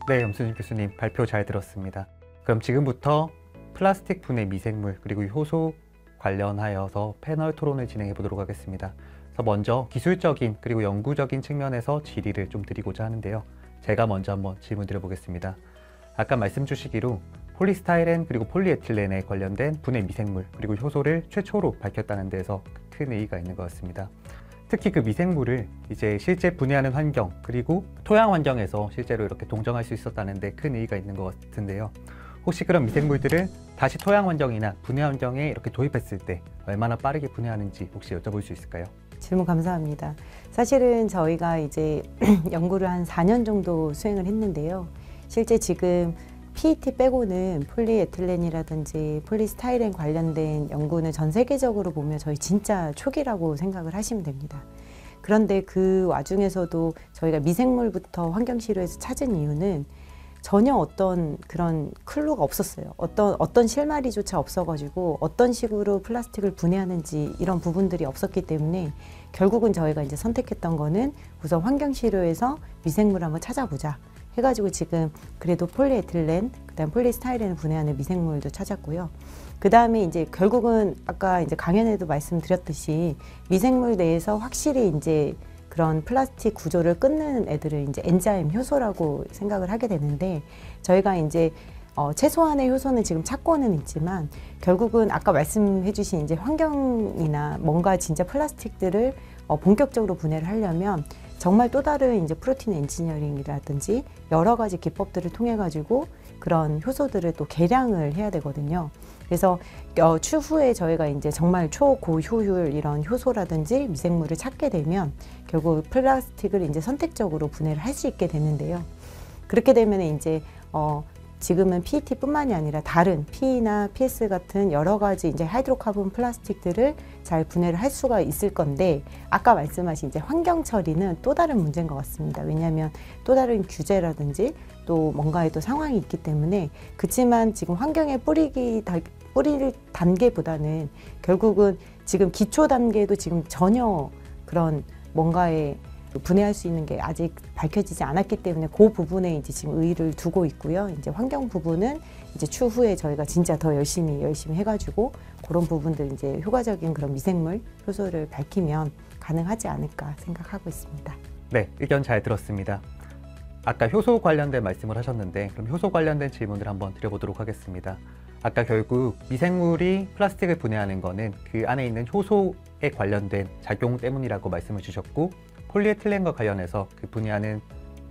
네, 염순일 교수님 발표 잘 들었습니다. 그럼 지금부터 플라스틱 분해 미생물 그리고 효소 관련하여서 패널 토론을 진행해 보도록 하겠습니다. 그래서 먼저 기술적인 그리고 연구적인 측면에서 질의를 좀 드리고자 하는데요. 제가 먼저 한번 질문 드려보겠습니다. 아까 말씀 주시기로 폴리스타이렌 그리고 폴리에틸렌에 관련된 분해 미생물 그리고 효소를 최초로 밝혔다는 데서 큰 의의가 있는 것 같습니다. 특히 그 미생물을 이제 실제 분해하는 환경 그리고 토양 환경에서 실제로 이렇게 동정할 수 있었다는 데 큰 의의가 있는 것 같은데요. 혹시 그런 미생물들을 다시 토양 환경이나 분해 환경에 이렇게 도입했을 때 얼마나 빠르게 분해하는지 혹시 여쭤볼 수 있을까요? 질문 감사합니다. 사실은 저희가 이제 연구를 한 4년 정도 수행을 했는데요. 실제 지금 PET 빼고는 폴리에틸렌이라든지 폴리스타이렌 관련된 연구는 전 세계적으로 보면 저희 진짜 초기라고 생각을 하시면 됩니다. 그런데 그 와중에서도 저희가 미생물부터 환경시료에서 찾은 이유는 전혀 어떤 그런 클루가 없었어요. 어떤 실마리조차 없어가지고 어떤 식으로 플라스틱을 분해하는지 이런 부분들이 없었기 때문에 결국은 저희가 이제 선택했던 거는 우선 환경시료에서 미생물을 한번 찾아보자 해가지고 지금 그래도 폴리에틸렌, 그다음 폴리스타이렌을 분해하는 미생물도 찾았고요. 그 다음에 이제 결국은 아까 이제 강연에도 말씀드렸듯이 미생물 내에서 확실히 이제 그런 플라스틱 구조를 끊는 애들을 이제 엔자임 효소라고 생각을 하게 되는데 저희가 이제 최소한의 효소는 지금 찾고는 있지만 결국은 아까 말씀해 주신 이제 환경이나 뭔가 진짜 플라스틱들을 본격적으로 분해를 하려면 정말 또 다른 이제 프로틴 엔지니어링이라든지 여러 가지 기법들을 통해 가지고 그런 효소들을 또 개량을 해야 되거든요. 그래서 추후에 저희가 이제 정말 초고효율 이런 효소라든지 미생물을 찾게 되면 결국 플라스틱을 이제 선택적으로 분해를 할 수 있게 되는데요. 그렇게 되면 이제 지금은 PET뿐만이 아니라 다른 PE나 PS 같은 여러 가지 이제 하이드로카본 플라스틱들을 잘 분해를 할 수가 있을 건데 아까 말씀하신 이제 환경 처리는 또 다른 문제인 것 같습니다. 왜냐하면 또 다른 규제라든지 또 뭔가의 또 상황이 있기 때문에 그렇지만 지금 환경에 뿌릴 단계보다는 결국은 지금 기초 단계도 지금 전혀 그런 뭔가의 분해할 수 있는 게 아직 밝혀지지 않았기 때문에 그 부분에 이제 지금 의의를 두고 있고요. 이제 환경 부분은 이제 추후에 저희가 진짜 더 열심히 해가지고 그런 부분들 이제 효과적인 그런 미생물 효소를 밝히면 가능하지 않을까 생각하고 있습니다. 네, 의견 잘 들었습니다. 아까 효소 관련된 말씀을 하셨는데 그럼 효소 관련된 질문을 한번 드려보도록 하겠습니다. 아까 결국 미생물이 플라스틱을 분해하는 거는 그 안에 있는 효소에 관련된 작용 때문이라고 말씀을 주셨고 폴리에틸렌과 관련해서 그 분해하는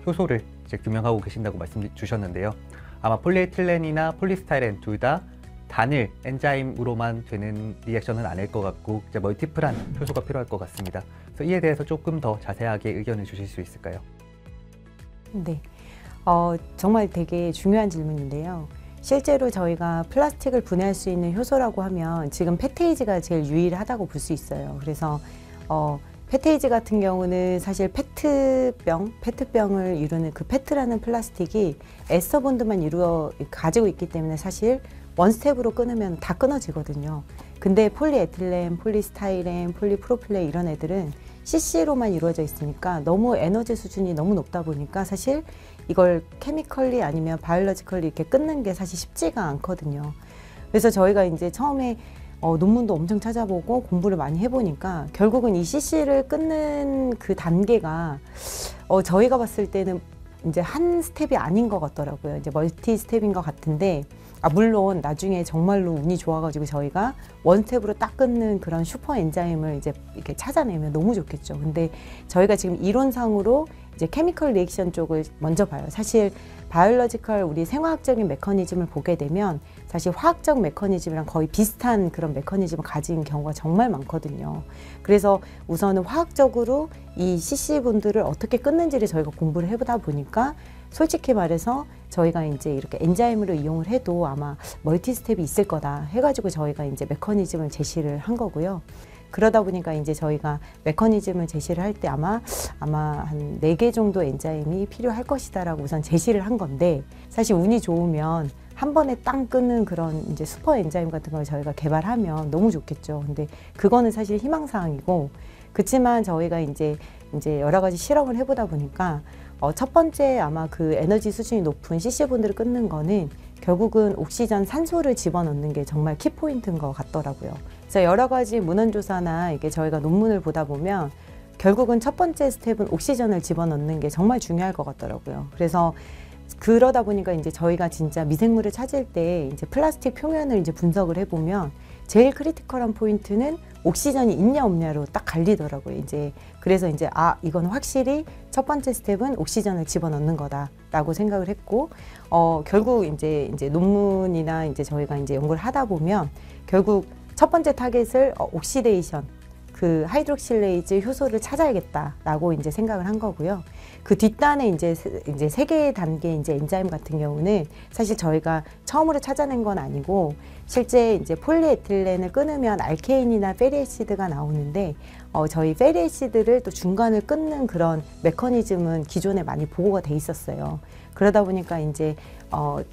효소를 이제 규명하고 계신다고 말씀 주셨는데요. 아마 폴리에틸렌이나 폴리스타이렌 둘 다 단일 엔자임으로만 되는 리액션은 아닐 것 같고 이제 멀티플한 효소가 필요할 것 같습니다. 그래서 이에 대해서 조금 더 자세하게 의견을 주실 수 있을까요? 네, 정말 되게 중요한 질문인데요. 실제로 저희가 플라스틱을 분해할 수 있는 효소라고 하면 지금 페테이지가 제일 유일하다고 볼 수 있어요. 그래서 페테이지 같은 경우는 사실 페트병을 이루는 그 페트라는 플라스틱이 에스터본드만 가지고 있기 때문에 사실 원스텝으로 끊으면 다 끊어지거든요. 근데 폴리에틸렌, 폴리스타이렌, 폴리프로필렌 이런 애들은 CC로만 이루어져 있으니까 너무 에너지 수준이 너무 높다 보니까 사실 이걸 케미컬리 아니면 바이올로지컬리 이렇게 끊는 게 사실 쉽지가 않거든요. 그래서 저희가 이제 처음에 논문도 엄청 찾아보고 공부를 많이 해보니까 결국은 이 CC를 끊는 그 단계가 저희가 봤을 때는 이제 한 스텝이 아닌 것 같더라고요. 이제 멀티 스텝인 것 같은데 물론 나중에 정말로 운이 좋아가지고 저희가 원 스텝으로 딱 끊는 그런 슈퍼 엔자임을 이제 이렇게 찾아내면 너무 좋겠죠. 근데 저희가 지금 이론상으로 이제 케미컬 리액션 쪽을 먼저 봐요. 사실 바이올로지컬 우리 생화학적인 메커니즘을 보게 되면 사실 화학적 메커니즘이랑 거의 비슷한 그런 메커니즘을 가진 경우가 정말 많거든요. 그래서 우선은 화학적으로 이 CC분들을 어떻게 끊는지를 저희가 공부를 해보다 보니까 솔직히 말해서 저희가 이제 이렇게 엔자임으로 이용을 해도 아마 멀티 스텝이 있을 거다 해가지고 저희가 이제 메커니즘을 제시를 한 거고요. 그러다 보니까 이제 저희가 메커니즘을 제시를 할 때 아마 한 4개 정도 엔자임이 필요할 것이다라고 우선 제시를 한 건데 사실 운이 좋으면 한 번에 땅 끊는 그런 이제 슈퍼 엔자임 같은 걸 저희가 개발하면 너무 좋겠죠. 근데 그거는 사실 희망사항이고 그렇지만 저희가 이제 여러 가지 실험을 해보다 보니까 첫 번째 아마 그 에너지 수준이 높은 CC본드를 끊는 거는 결국은 옥시전 산소를 집어넣는 게 정말 키포인트인 것 같더라고요. 그래서 여러 가지 문헌조사나 이게 저희가 논문을 보다 보면 결국은 첫 번째 스텝은 옥시전을 집어넣는 게 정말 중요할 것 같더라고요. 그래서 그러다 보니까 이제 저희가 진짜 미생물을 찾을 때 이제 플라스틱 표면을 이제 분석을 해보면 제일 크리티컬한 포인트는 옥시전이 있냐 없냐로 딱 갈리더라고요. 이제 그래서 이제 이건 확실히 첫 번째 스텝은 옥시전을 집어넣는 거다라고 생각을 했고, 결국 이제 논문이나 이제 저희가 이제 연구를 하다 보면 결국 첫 번째 타겟을 옥시데이션, 그 하이드록실레이즈 효소를 찾아야겠다라고 이제 생각을 한 거고요. 그 뒷단에 이제 세 개의 단계 이제 엔자임 같은 경우는 사실 저희가 처음으로 찾아낸 건 아니고 실제 이제 폴리에틸렌을 끊으면 알케인이나 페리에시드가 나오는데 저희 페리에시드를 또 중간을 끊는 그런 메커니즘은 기존에 많이 보고가 돼 있었어요. 그러다 보니까 이제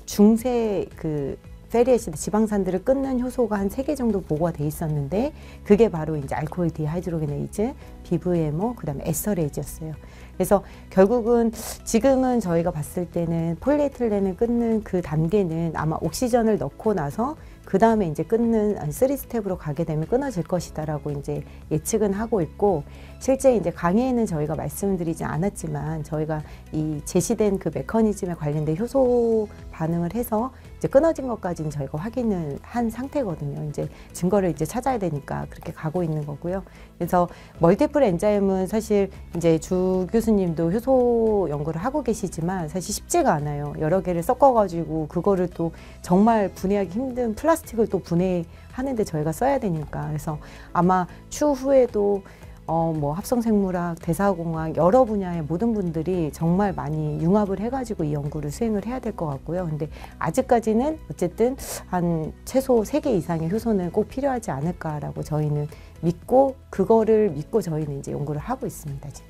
중세 그 페리에시드 지방산들을 끊는 효소가 한 3개 정도 보고가 돼 있었는데 그게 바로 이제 알코올 디하이드로게네이즈, 비브에모, 그다음에 에스터레이즈였어요. 그래서 결국은 지금은 저희가 봤을 때는 폴리에틸렌을 끊는 그 단계는 아마 옥시전을 넣고 나서 그 다음에 이제 끊는 3스텝으로 가게 되면 끊어질 것이다라고 이제 예측은 하고 있고, 실제 이제 강의에는 저희가 말씀드리지 않았지만 저희가 이 제시된 그 메커니즘에 관련된 효소 반응을 해서 이제 끊어진 것까지는 저희가 확인을 한 상태거든요. 이제 증거를 이제 찾아야 되니까 그렇게 가고 있는 거고요. 그래서 멀티플 엔자임은 사실 이제 주 교수님도 효소 연구를 하고 계시지만 사실 쉽지가 않아요. 여러 개를 섞어가지고 그거를 또 정말 분해하기 힘든 플라스틱을 또 분해하는데 저희가 써야 되니까. 그래서 아마 추후에도 뭐 합성생물학, 대사공학 여러 분야의 모든 분들이 정말 많이 융합을 해가지고 이 연구를 수행을 해야 될 것 같고요. 근데 아직까지는 어쨌든 한 최소 3개 이상의 효소는 꼭 필요하지 않을까라고 저희는 믿고 그거를 믿고 저희는 이제 연구를 하고 있습니다, 지금.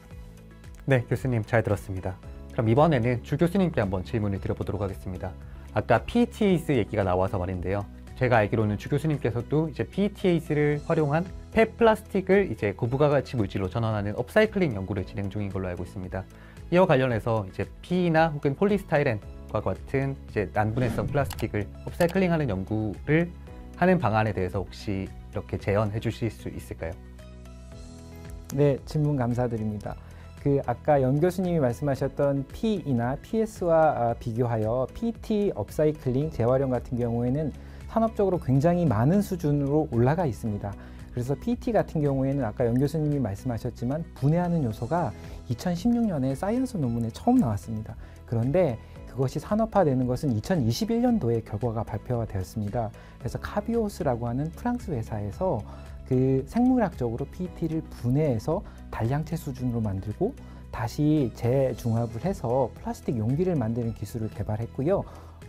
네, 교수님 잘 들었습니다. 그럼 이번에는 주 교수님께 한번 질문을 드려보도록 하겠습니다. 아까 PETase 얘기가 나와서 말인데요. 제가 알기로는 주 교수님께서도 이제 PETase를 활용한 폐 플라스틱을 이제 고부가가치 물질로 전환하는 업사이클링 연구를 진행 중인 걸로 알고 있습니다. 이와 관련해서 이제 PE나 혹은 폴리스타이렌과 같은 이제 난분해성 플라스틱을 업사이클링하는 연구를 하는 방안에 대해서 혹시 이렇게 제언해 주실 수 있을까요? 네, 질문 감사드립니다. 아까 연 교수님이 말씀하셨던 PE나 PS와 비교하여 PET 업사이클링 재활용 같은 경우에는 산업적으로 굉장히 많은 수준으로 올라가 있습니다. 그래서 PET 같은 경우에는 아까 연 교수님이 말씀하셨지만 분해하는 요소가 2016년에 사이언스 논문에 처음 나왔습니다. 그런데 그것이 산업화되는 것은 2021년도에 결과가 발표가 되었습니다. 그래서 카비오스라고 하는 프랑스 회사에서 그 생물학적으로 PET를 분해해서 단량체 수준으로 만들고 다시 재중합을 해서 플라스틱 용기를 만드는 기술을 개발했고요.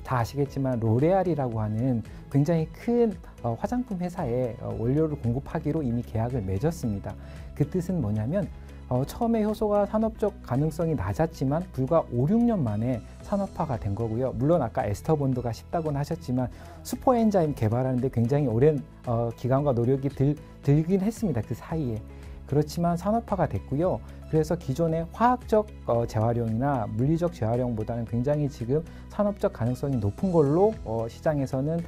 다 아시겠지만 로레알이라고 하는 굉장히 큰 화장품 회사에 원료를 공급하기로 이미 계약을 맺었습니다. 그 뜻은 뭐냐면 처음에 효소가 산업적 가능성이 낮았지만 불과 5, 6년 만에 산업화가 된 거고요. 물론 아까 에스터본드가 쉽다고는 하셨지만 슈퍼엔자임 개발하는데 굉장히 오랜 기간과 노력이 들긴 했습니다. 그 사이에. 그렇지만 산업화가 됐고요. 그래서 기존의 화학적 재활용이나 물리적 재활용보다는 굉장히 지금 산업적 가능성이 높은 걸로 시장에서는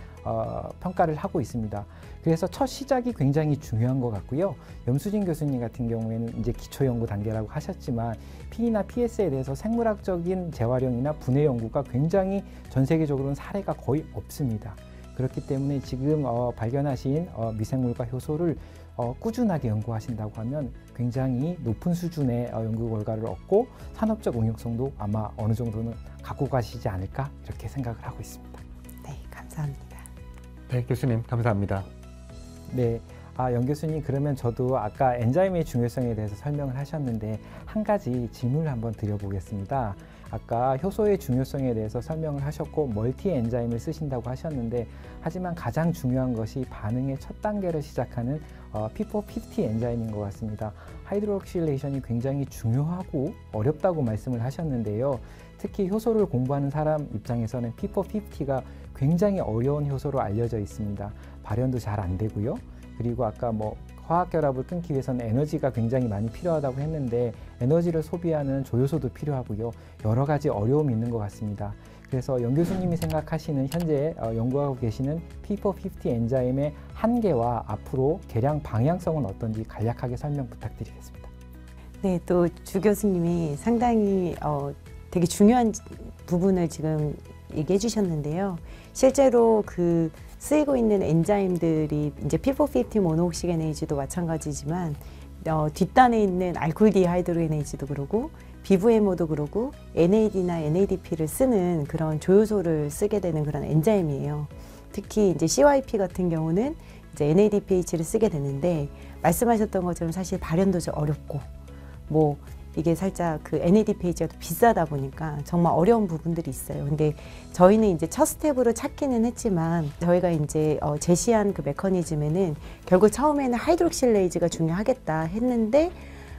평가를 하고 있습니다. 그래서 첫 시작이 굉장히 중요한 것 같고요. 염수진 교수님 같은 경우에는 이제 기초 연구 단계라고 하셨지만 PE나 PS에 대해서 생물학적인 재활용이나 분해 연구가 굉장히 전 세계적으로는 사례가 거의 없습니다. 그렇기 때문에 지금 발견하신 미생물과 효소를 꾸준하게 연구하신다고 하면 굉장히 높은 수준의 연구 결과를 얻고 산업적 응용성도 아마 어느 정도는 갖고 가시지 않을까 이렇게 생각을 하고 있습니다. 네, 감사합니다. 네, 교수님 감사합니다. 네, 연 교수님 그러면 저도 아까 엔자임의 중요성에 대해서 설명을 하셨는데 한 가지 질문을 한번 드려보겠습니다. 아까 효소의 중요성에 대해서 설명을 하셨고 멀티 엔자임을 쓰신다고 하셨는데 하지만 가장 중요한 것이 반응의 첫 단계를 시작하는 P450 엔자임인 것 같습니다. 하이드록실레이션이 굉장히 중요하고 어렵다고 말씀을 하셨는데요. 특히 효소를 공부하는 사람 입장에서는 P450가 굉장히 어려운 효소로 알려져 있습니다. 발현도 잘 안 되고요. 그리고 아까 화학 결합을 끊기 위해서는 에너지가 굉장히 많이 필요하다고 했는데 에너지를 소비하는 조효소도 필요하고요. 여러 가지 어려움이 있는 것 같습니다. 그래서 연 교수님이 생각하시는 현재 연구하고 계시는 P450 엔자임의 한계와 앞으로 개량 방향성은 어떤지 간략하게 설명 부탁드리겠습니다. 네, 또 주 교수님이 상당히 되게 중요한 부분을 지금 얘기해 주셨는데요. 실제로 그 쓰이고 있는 엔자임들이 이제 P450 모노옥시게네이즈도 마찬가지지만 뒷단에 있는 알코올디하이드로게네이즈도 그러고 비브에모도 그러고 NAD나 NADP를 쓰는 그런 조효소를 쓰게 되는 그런 엔자임이에요. 특히 이제 CYP 같은 경우는 이제 NADPH를 쓰게 되는데 말씀하셨던 것처럼 사실 발현도 좀 어렵고 뭐 이게 살짝 그 NADPH가 비싸다 보니까 정말 어려운 부분들이 있어요. 근데 저희는 이제 첫 스텝으로 찾기는 했지만 저희가 이제 제시한 그 메커니즘에는 결국 처음에는 하이드록실레이즈가 중요하겠다 했는데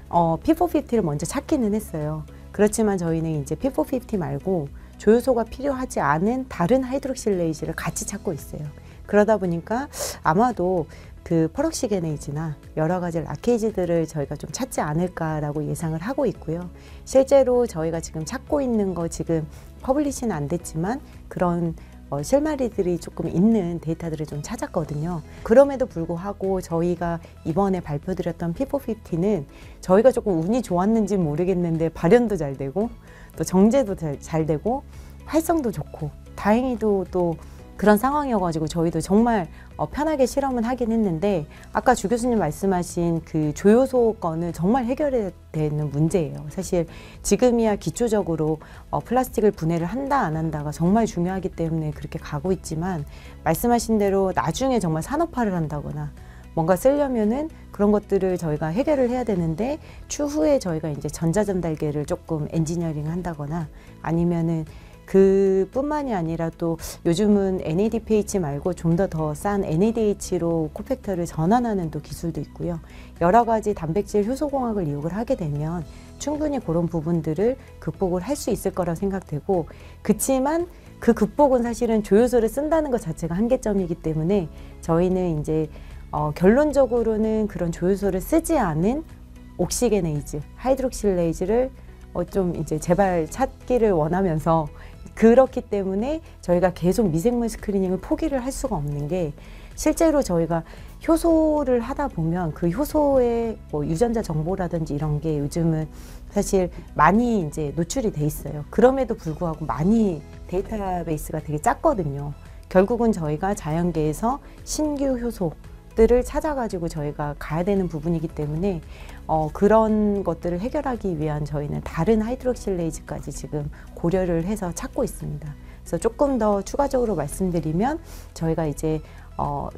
P450를 먼저 찾기는 했어요. 그렇지만 저희는 이제 P450 말고 조효소가 필요하지 않은 다른 하이드록실레이즈를 같이 찾고 있어요. 그러다 보니까 아마도 그 퍼럭시게네이즈나 여러 가지 라케이즈들을 저희가 좀 찾지 않을까라고 예상을 하고 있고요. 실제로 저희가 지금 찾고 있는 거 지금 퍼블리시는 안 됐지만 그런 실마리들이 조금 있는 데이터들을 좀 찾았거든요. 그럼에도 불구하고 저희가 이번에 발표드렸던 P450는 저희가 조금 운이 좋았는지 모르겠는데 발현도 잘 되고 또 정제도 잘 되고 활성도 좋고 다행히도 또 그런 상황이어가지고 저희도 정말 편하게 실험은 하긴 했는데 아까 주 교수님 말씀하신 그 조효소 건은 정말 해결해야 되는 문제예요. 사실 지금이야 기초적으로 플라스틱을 분해를 한다 안 한다가 정말 중요하기 때문에 그렇게 가고 있지만 말씀하신 대로 나중에 정말 산업화를 한다거나 뭔가 쓰려면은 그런 것들을 저희가 해결을 해야 되는데 추후에 저희가 이제 전자전달계를 조금 엔지니어링 한다거나 아니면은 그뿐만이 아니라 또 요즘은 NADPH 말고 좀 더 싼 NADH로 코팩터를 전환하는 또 기술도 있고요. 여러 가지 단백질 효소공학을 이용을 하게 되면 충분히 그런 부분들을 극복을 할 수 있을 거라 생각되고 그치만 그 극복은 사실은 조효소를 쓴다는 것 자체가 한계점이기 때문에 저희는 이제 결론적으로는 그런 조효소를 쓰지 않은 옥시게네이즈, 하이드록실레이즈를 좀 이제 제발 찾기를 원하면서 그렇기 때문에 저희가 계속 미생물 스크리닝을 포기를 할 수가 없는 게 실제로 저희가 효소를 하다 보면 그 효소의 뭐 유전자 정보라든지 이런 게 요즘은 사실 많이 이제 노출이 돼 있어요. 그럼에도 불구하고 많이 데이터베이스가 되게 작거든요. 결국은 저희가 자연계에서 신규 효소들을 찾아가지고 저희가 가야 되는 부분이기 때문에 그런 것들을 해결하기 위한 저희는 다른 하이드록실레이즈까지 지금 고려를 해서 찾고 있습니다. 그래서 조금 더 추가적으로 말씀드리면 저희가 이제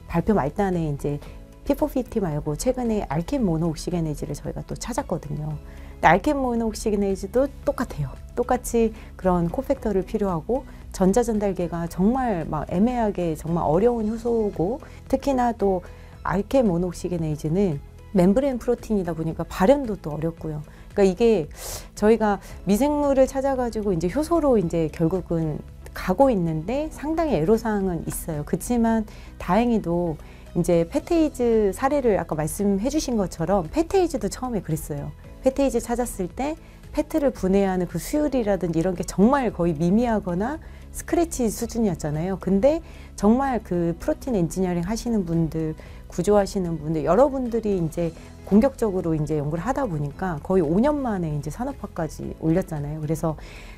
발표 말단에 이제 P450 말고 최근에 알켄 모노옥시게네이즈를 저희가 또 찾았거든요. 근데 알켄 모노옥시게네이즈도 똑같아요. 똑같이 그런 코팩터를 필요하고 전자전달계가 정말 막 애매하게 정말 어려운 효소고 특히나 또 알켄 모노옥시게네이즈는 멤브레인 프로틴이다 보니까 발현도 또 어렵고요. 그러니까 이게 저희가 미생물을 찾아가지고 이제 효소로 이제 결국은 가고 있는데 상당히 애로사항은 있어요. 그렇지만 다행히도 이제 페테이즈 사례를 아까 말씀해 주신 것처럼 페테이즈도 처음에 그랬어요. 페테이즈 찾았을 때 페트를 분해하는 그 수율이라든지 이런 게 정말 거의 미미하거나 스크래치 수준이었잖아요. 근데 정말 그 프로틴 엔지니어링 하시는 분들, 구조하시는 분들, 여러분들이 이제 공격적으로 이제 연구를 하다 보니까 거의 5년 만에 이제 산업화까지 올렸잖아요. 그래서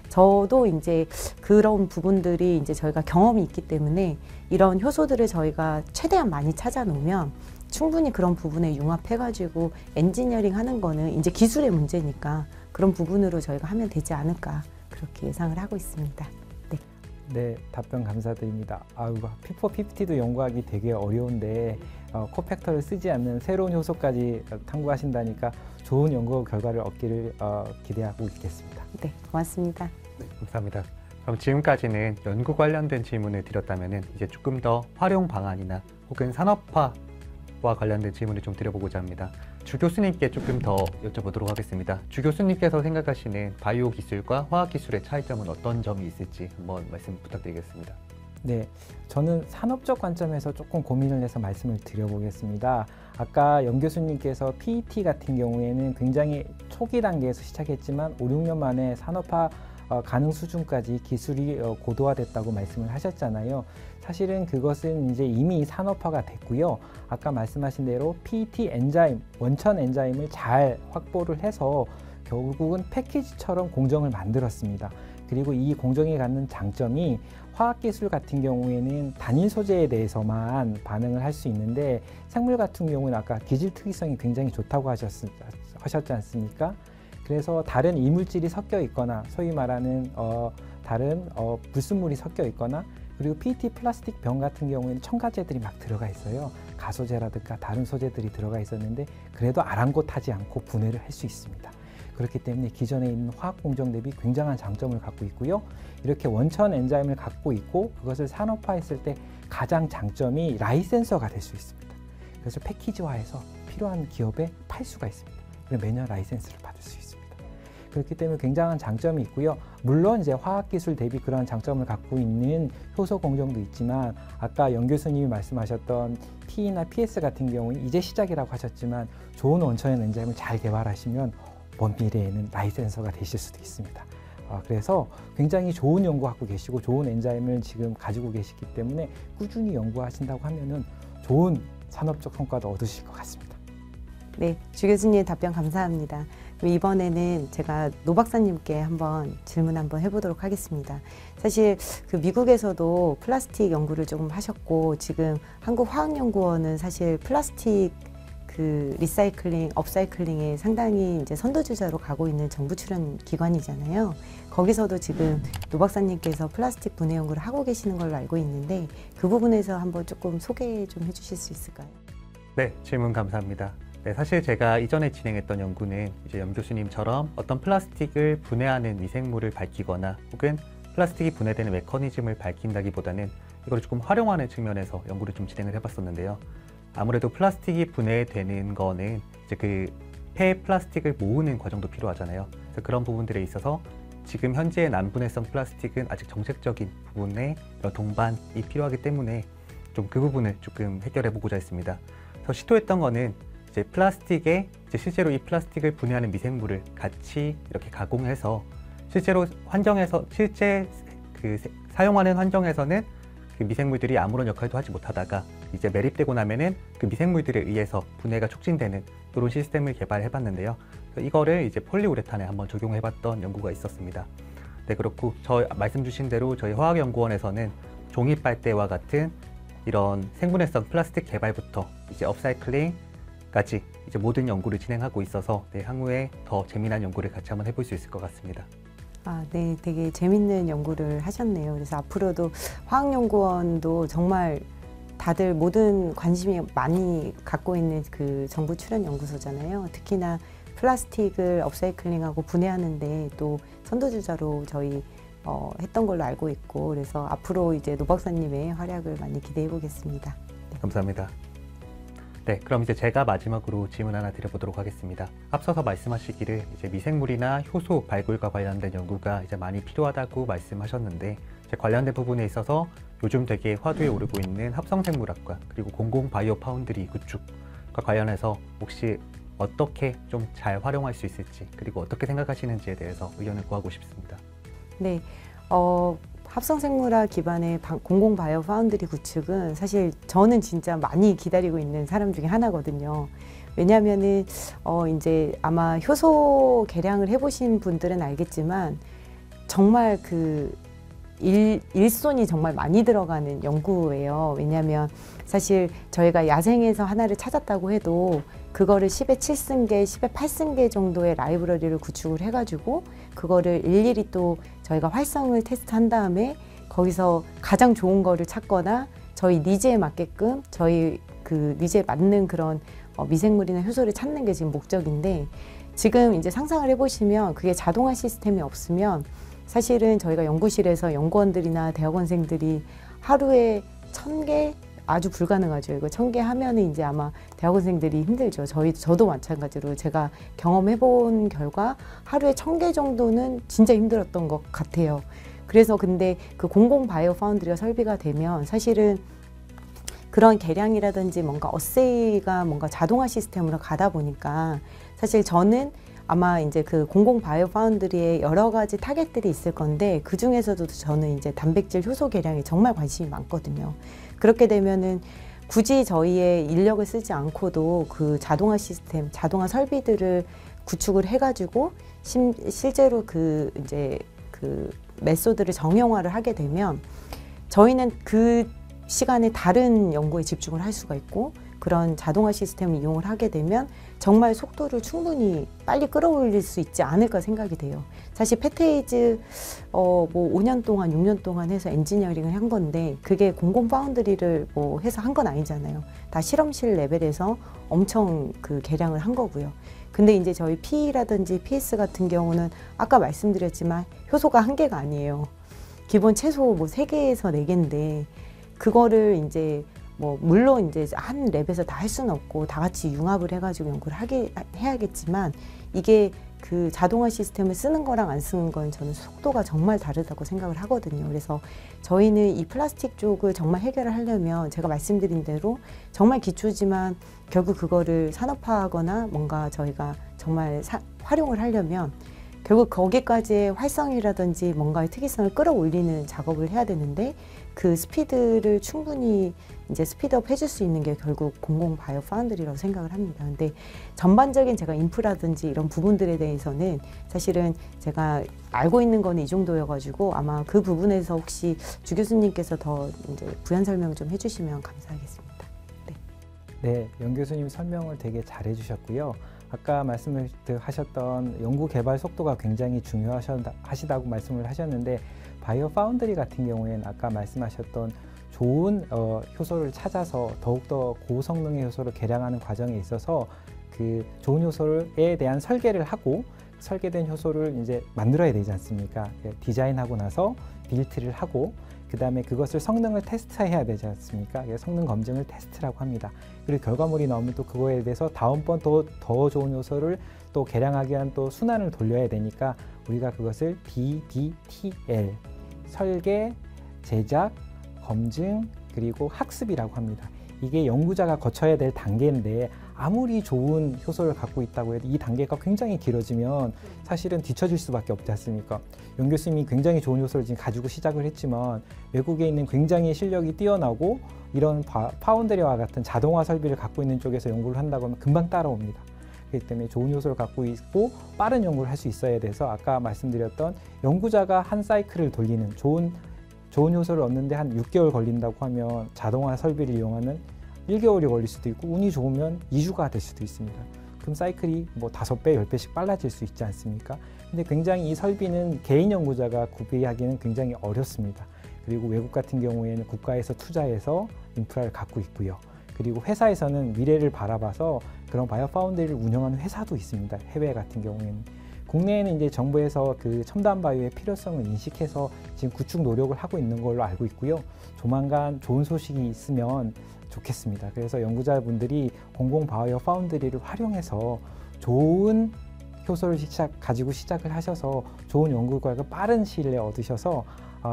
저도 이제 그런 부분들이 이제 저희가 경험이 있기 때문에 이런 효소들을 저희가 최대한 많이 찾아 놓으면 충분히 그런 부분에 융합해가지고 엔지니어링 하는 거는 이제 기술의 문제니까 그런 부분으로 저희가 하면 되지 않을까 그렇게 예상을 하고 있습니다. 네, 답변 감사드립니다. P450도 연구하기 되게 어려운데 코팩터를 쓰지 않는 새로운 효소까지 탐구하신다니까 좋은 연구 결과를 얻기를 기대하고 있겠습니다. 네, 고맙습니다. 네, 감사합니다. 그럼 지금까지는 연구 관련된 질문을 드렸다면 이제 조금 더 활용 방안이나 혹은 산업화와 관련된 질문을 좀 드려보고자 합니다. 주 교수님께 조금 더 여쭤보도록 하겠습니다. 주 교수님께서 생각하시는 바이오 기술과 화학 기술의 차이점은 어떤 점이 있을지 한번 말씀 부탁드리겠습니다. 네, 저는 산업적 관점에서 조금 고민을 해서 말씀을 드려보겠습니다. 아까 영 교수님께서 PET 같은 경우에는 굉장히 초기 단계에서 시작했지만 5, 6년 만에 산업화 가능 수준까지 기술이 고도화됐다고 말씀을 하셨잖아요. 사실은 그것은 이제 이미 산업화가 됐고요. 아까 말씀하신 대로 PET 엔자임, 원천 엔자임을 잘 확보를 해서 결국은 패키지처럼 공정을 만들었습니다. 그리고 이 공정이 갖는 장점이 화학기술 같은 경우에는 단일 소재에 대해서만 반응을 할 수 있는데 생물 같은 경우는 아까 기질 특이성이 굉장히 좋다고 하셨지 않습니까? 그래서 다른 이물질이 섞여 있거나 소위 말하는 다른 불순물이 섞여 있거나 그리고 PET 플라스틱 병 같은 경우에는 첨가제들이 막 들어가 있어요. 가소제라든가 다른 소재들이 들어가 있었는데 그래도 아랑곳하지 않고 분해를 할 수 있습니다. 그렇기 때문에 기존에 있는 화학 공정 대비 굉장한 장점을 갖고 있고요. 이렇게 원천 엔자임을 갖고 있고 그것을 산업화했을 때 가장 장점이 라이센서가 될 수 있습니다. 그래서 패키지화해서 필요한 기업에 팔 수가 있습니다. 그리고 매년 라이센스를 받을 수 있습니다. 그렇기 때문에 굉장한 장점이 있고요. 물론 이제 화학기술 대비 그러한 장점을 갖고 있는 효소 공정도 있지만 아까 영 교수님이 말씀하셨던 P나 PS 같은 경우는 이제 시작이라고 하셨지만 좋은 원천 엔자임을 잘 개발하시면 먼 미래에는 라이센서가 되실 수도 있습니다. 그래서 굉장히 좋은 연구하고 계시고 좋은 엔자임을 지금 가지고 계시기 때문에 꾸준히 연구하신다고 하면은 좋은 산업적 성과도 얻으실 것 같습니다. 네, 주 교수님 답변 감사합니다. 그럼 이번에는 제가 노 박사님께 한번 질문 한번 해보도록 하겠습니다. 사실 그 미국에서도 플라스틱 연구를 조금 하셨고 지금 한국화학연구원은 사실 플라스틱 그 리사이클링, 업사이클링에 상당히 이제 선도주자로 가고 있는 정부 출연 기관이잖아요. 거기서도 지금 노 박사님께서 플라스틱 분해 연구를 하고 계시는 걸로 알고 있는데 그 부분에서 한번 조금 소개 좀 해주실 수 있을까요? 네, 질문 감사합니다. 네, 사실 제가 이전에 진행했던 연구는 이제 염 교수님처럼 어떤 플라스틱을 분해하는 미생물을 밝히거나 혹은 플라스틱이 분해되는 메커니즘을 밝힌다기보다는 이걸 조금 활용하는 측면에서 연구를 좀 진행을 해봤었는데요. 아무래도 플라스틱이 분해되는 거는 이제 그 폐 플라스틱을 모으는 과정도 필요하잖아요. 그래서 그런 부분들에 있어서 지금 현재의 난분해성 플라스틱은 아직 정책적인 부분에 이런 동반이 필요하기 때문에 좀 그 부분을 조금 해결해 보고자 했습니다. 그래서 시도했던 거는 이제 플라스틱에 이제 실제로 이 플라스틱을 분해하는 미생물을 같이 이렇게 가공해서 실제로 환경에서 실제 그 사용하는 환경에서는 그 미생물들이 아무런 역할도 하지 못하다가 이제 매립되고 나면은 그 미생물들에 의해서 분해가 촉진되는 이런 시스템을 개발해 봤는데요. 이거를 이제 폴리우레탄에 한번 적용해 봤던 연구가 있었습니다. 네, 그렇고 저 말씀 주신 대로 저희 화학연구원에서는 종이 빨대와 같은 이런 생분해성 플라스틱 개발부터 이제 업사이클링까지 이제 모든 연구를 진행하고 있어서 네, 향후에 더 재미난 연구를 같이 한번 해볼 수 있을 것 같습니다. 네, 되게 재밌는 연구를 하셨네요. 그래서 앞으로도 화학연구원도 정말 다들 모든 관심이 많이 갖고 있는 그 정부 출연 연구소잖아요. 특히나 플라스틱을 업사이클링하고 분해하는데 또 선도주자로 저희 했던 걸로 알고 있고 그래서 앞으로 이제 노 박사님의 활약을 많이 기대해 보겠습니다. 네. 감사합니다. 네, 그럼 이제 제가 마지막으로 질문 하나 드려보도록 하겠습니다. 앞서서 말씀하시기를 이제 미생물이나 효소 발굴과 관련된 연구가 이제 많이 필요하다고 말씀하셨는데 이제 관련된 부분에 있어서 요즘 되게 화두에 오르고 있는 합성생물학과 그리고 공공 바이오 파운드리 구축과 관련해서 혹시 어떻게 좀 잘 활용할 수 있을지 그리고 어떻게 생각하시는지에 대해서 의견을 구하고 싶습니다. 네, 합성생물학 기반의 공공 바이오 파운드리 구축은 사실 저는 진짜 많이 기다리고 있는 사람 중에 하나거든요. 왜냐하면은 이제 아마 효소 개량을 해보신 분들은 알겠지만 정말 그 일손이 정말 많이 들어가는 연구예요. 왜냐하면 사실 저희가 야생에서 하나를 찾았다고 해도 그거를 10의 7승계, 10의 8승계 정도의 라이브러리를 구축을 해가지고 그거를 일일이 또 저희가 활성을 테스트한 다음에 거기서 가장 좋은 거를 찾거나 저희 니즈에 맞게끔 저희 그 니즈에 맞는 그런 미생물이나 효소를 찾는 게 지금 목적인데 지금 이제 상상을 해보시면 그게 자동화 시스템이 없으면 사실은 저희가 연구실에서 연구원들이나 대학원생들이 하루에 1000개 아주 불가능하죠. 이거 1000개 하면은 이제 아마 대학원생들이 힘들죠. 저도 마찬가지로 제가 경험해본 결과 하루에 1000개 정도는 진짜 힘들었던 것 같아요. 그래서 근데 그 공공 바이오 파운드리가 설비가 되면 사실은 그런 계량이라든지 뭔가 어세이가 뭔가 자동화 시스템으로 가다 보니까 사실 저는 아마 이제 그 공공 바이오 파운드리에 여러 가지 타겟들이 있을 건데 그 중에서도 저는 이제 단백질 효소 계량에 정말 관심이 많거든요. 그렇게 되면은 굳이 저희의 인력을 쓰지 않고도 그 자동화 시스템, 자동화 설비들을 구축을 해가지고 실제로 그 이제 그 메소드를 정형화를 하게 되면 저희는 그 시간에 다른 연구에 집중을 할 수가 있고 그런 자동화 시스템을 이용을 하게 되면 정말 속도를 충분히 빨리 끌어올릴 수 있지 않을까 생각이 돼요. 사실 패테이즈 뭐 5년 동안 6년 동안 해서 엔지니어링을 한 건데 그게 공공 파운드리를 뭐 해서 한 건 아니잖아요. 다 실험실 레벨에서 엄청 그 개량을 한 거고요. 근데 이제 저희 P라든지 PS 같은 경우는 아까 말씀드렸지만 효소가 한 개가 아니에요. 기본 최소 뭐 3개에서 4개인데 그거를 이제 뭐 물론 이제 한 랩에서 다 할 수는 없고 다 같이 융합을 해가지고 연구를 해야겠지만 이게 그 자동화 시스템을 쓰는 거랑 안 쓰는 건 저는 속도가 정말 다르다고 생각을 하거든요. 그래서 저희는 이 플라스틱 쪽을 정말 해결을 하려면 제가 말씀드린 대로 정말 기초지만 결국 그거를 산업화하거나 뭔가 저희가 정말 활용을 하려면 결국 거기까지의 활성이라든지 뭔가의 특이성을 끌어올리는 작업을 해야 되는데 그 스피드를 충분히 이제 스피드업 해줄 수 있는 게 결국 공공 바이오 파운드리라고 생각을 합니다. 근데 전반적인 제가 인프라든지 이런 부분들에 대해서는 사실은 제가 알고 있는 거는 이 정도여가지고 아마 그 부분에서 혹시 주 교수님께서 더 이제 부연 설명 좀 해주시면 감사하겠습니다. 네, 연 교수님 설명을 되게 잘 해주셨고요. 아까 말씀을 하셨던 연구 개발 속도가 굉장히 중요하시다고 말씀을 하셨는데 바이오 파운드리 같은 경우에는 아까 말씀하셨던 좋은 효소를 찾아서 더욱더 고성능의 효소를 개량하는 과정에 있어서 그 좋은 효소에 대한 설계를 하고 설계된 효소를 이제 만들어야 되지 않습니까? 디자인하고 나서 빌트를 하고 그 다음에 그것을 성능을 테스트해야 되지 않습니까? 성능 검증을 테스트라고 합니다. 그리고 결과물이 나오면 또 그거에 대해서 다음번 더 좋은 요소를 또 개량하기 위한 또 순환을 돌려야 되니까 우리가 그것을 DBTL, 설계, 제작, 검증, 그리고 학습이라고 합니다. 이게 연구자가 거쳐야 될 단계인데 아무리 좋은 효소를 갖고 있다고 해도 이 단계가 굉장히 길어지면 사실은 뒤처질 수밖에 없지 않습니까? 연 교수님이 굉장히 좋은 효소를 지금 가지고 시작을 했지만 외국에 있는 굉장히 실력이 뛰어나고 이런 파운드리와 같은 자동화 설비를 갖고 있는 쪽에서 연구를 한다고 하면 금방 따라옵니다. 그렇기 때문에 좋은 효소를 갖고 있고 빠른 연구를 할 수 있어야 돼서 아까 말씀드렸던 연구자가 한 사이클을 돌리는 좋은 효소를 얻는데 한 6개월 걸린다고 하면 자동화 설비를 이용하면 1개월이 걸릴 수도 있고 운이 좋으면 2주가 될 수도 있습니다. 그럼 사이클이 뭐 5배, 10배씩 빨라질 수 있지 않습니까? 근데 굉장히 이 설비는 개인 연구자가 구비하기는 굉장히 어렵습니다. 그리고 외국 같은 경우에는 국가에서 투자해서 인프라를 갖고 있고요. 그리고 회사에서는 미래를 바라봐서 그런 바이오 파운드리를 운영하는 회사도 있습니다. 해외 같은 경우에는. 국내에는 이제 정부에서 그 첨단 바이오의 필요성을 인식해서 지금 구축 노력을 하고 있는 걸로 알고 있고요. 조만간 좋은 소식이 있으면 좋겠습니다. 그래서 연구자분들이 공공 바이오 파운드리를 활용해서 좋은 효소를 가지고 시작을 하셔서 좋은 연구 결과 빠른 시일 내에 얻으셔서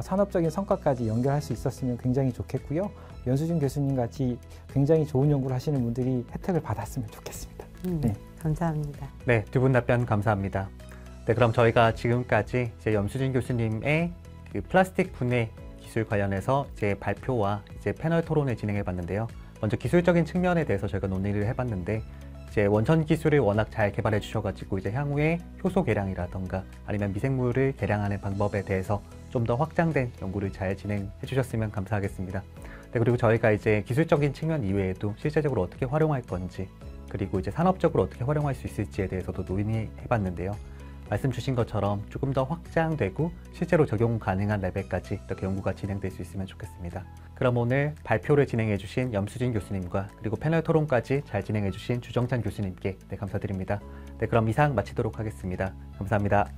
산업적인 성과까지 연결할 수 있었으면 굉장히 좋겠고요. 연수진 교수님 같이 굉장히 좋은 연구를 하시는 분들이 혜택을 받았으면 좋겠습니다. 네, 감사합니다. 네, 두 분 답변 감사합니다. 네, 그럼 저희가 지금까지 이제 염수진 교수님의 그 플라스틱 분해 기술 관련해서 이제 발표와 이제 패널 토론을 진행해 봤는데요. 먼저 기술적인 측면에 대해서 저희가 논의를 해봤는데 이제 원천 기술을 워낙 잘 개발해 주셔가지고 이제 향후에 효소 개량이라던가 아니면 미생물을 개량하는 방법에 대해서 좀 더 확장된 연구를 잘 진행해 주셨으면 감사하겠습니다. 네, 그리고 저희가 이제 기술적인 측면 이외에도 실제적으로 어떻게 활용할 건지 그리고 이제 산업적으로 어떻게 활용할 수 있을지에 대해서도 논의해 봤는데요. 말씀 주신 것처럼 조금 더 확장되고 실제로 적용 가능한 레벨까지 이렇게 연구가 진행될 수 있으면 좋겠습니다. 그럼 오늘 발표를 진행해 주신 염수진 교수님과 그리고 패널 토론까지 잘 진행해 주신 주정찬 교수님께 감사드립니다. 네, 그럼 이상 마치도록 하겠습니다. 감사합니다.